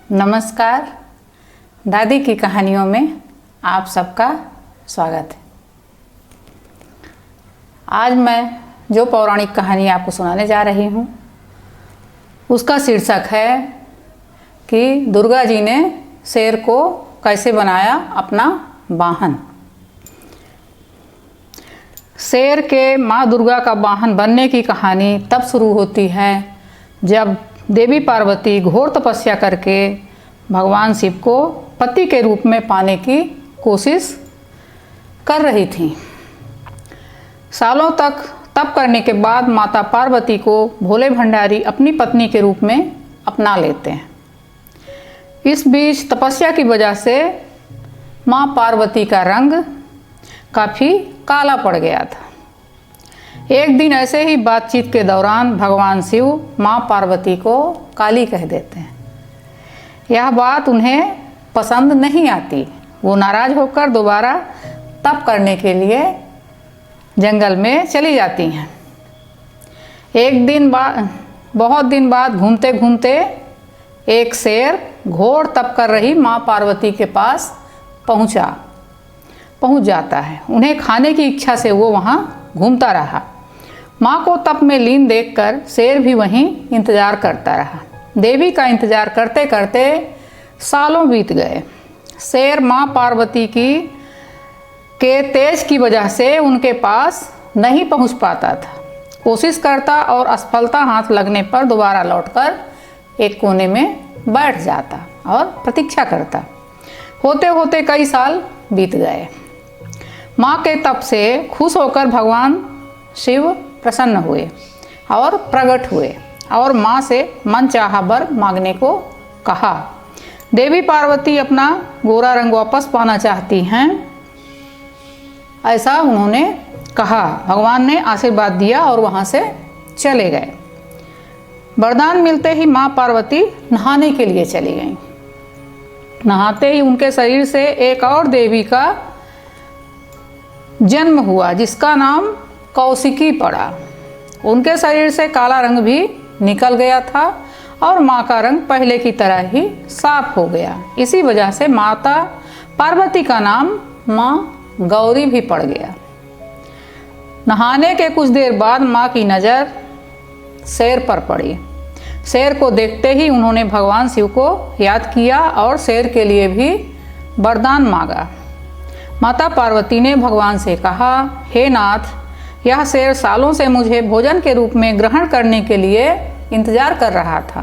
नमस्कार। दादी की कहानियों में आप सबका स्वागत है। आज मैं जो पौराणिक कहानी आपको सुनाने जा रही हूँ उसका शीर्षक है कि दुर्गा जी ने शेर को कैसे बनाया अपना वाहन। शेर के माँ दुर्गा का वाहन बनने की कहानी तब शुरू होती है जब देवी पार्वती घोर तपस्या करके भगवान शिव को पति के रूप में पाने की कोशिश कर रही थीं। सालों तक तप करने के बाद माता पार्वती को भोले भंडारी अपनी पत्नी के रूप में अपना लेते हैं। इस बीच तपस्या की वजह से माँ पार्वती का रंग काफ़ी काला पड़ गया था। एक दिन ऐसे ही बातचीत के दौरान भगवान शिव माँ पार्वती को काली कह देते हैं। यह बात उन्हें पसंद नहीं आती। वो नाराज होकर दोबारा तप करने के लिए जंगल में चली जाती हैं। बहुत दिन बाद घूमते घूमते एक शेर घोर तप कर रही माँ पार्वती के पास पहुंच जाता है। उन्हें खाने की इच्छा से वो वहाँ घूमता रहा। माँ को तप में लीन देखकर शेर भी वहीं इंतजार करता रहा। देवी का इंतजार करते करते सालों बीत गए। शेर माँ पार्वती के तेज की वजह से उनके पास नहीं पहुँच पाता था। कोशिश करता और असफलता हाथ लगने पर दोबारा लौटकर एक कोने में बैठ जाता और प्रतीक्षा करता। होते होते कई साल बीत गए। माँ के तप से खुश होकर भगवान शिव प्रसन्न हुए और प्रकट हुए और माँ से मनचाहा वर मांगने को कहा। देवी पार्वती अपना गोरा रंग वापस पाना चाहती हैं, ऐसा उन्होंने कहा। भगवान ने आशीर्वाद दिया और वहाँ से चले गए। वरदान मिलते ही माँ पार्वती नहाने के लिए चली गईं। नहाते ही उनके शरीर से एक और देवी का जन्म हुआ जिसका नाम कौशिकी पड़ा। उनके शरीर से काला रंग भी निकल गया था और माँ का रंग पहले की तरह ही साफ हो गया। इसी वजह से माता पार्वती का नाम माँ गौरी भी पड़ गया। नहाने के कुछ देर बाद माँ की नज़र शेर पर पड़ी। शेर को देखते ही उन्होंने भगवान शिव को याद किया और शेर के लिए भी वरदान मांगा। माता पार्वती ने भगवान से कहा, हे नाथ, यह शेर सालों से मुझे भोजन के रूप में ग्रहण करने के लिए इंतजार कर रहा था।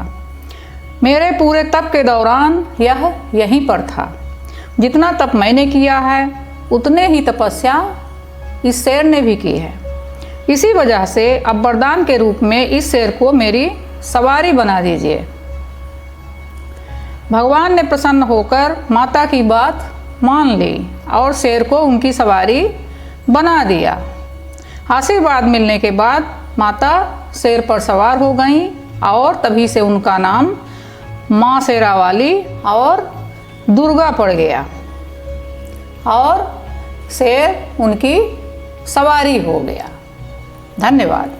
मेरे पूरे तप के दौरान यह यहीं पर था। जितना तप मैंने किया है उतने ही तपस्या इस शेर ने भी की है। इसी वजह से अब वरदान के रूप में इस शेर को मेरी सवारी बना दीजिए। भगवान ने प्रसन्न होकर माता की बात मान ली और शेर को उनकी सवारी बना दिया। आशीर्वाद मिलने के बाद माता शेर पर सवार हो गईं और तभी से उनका नाम माँ शेरावाली और दुर्गा पड़ गया और शेर उनकी सवारी हो गया। धन्यवाद।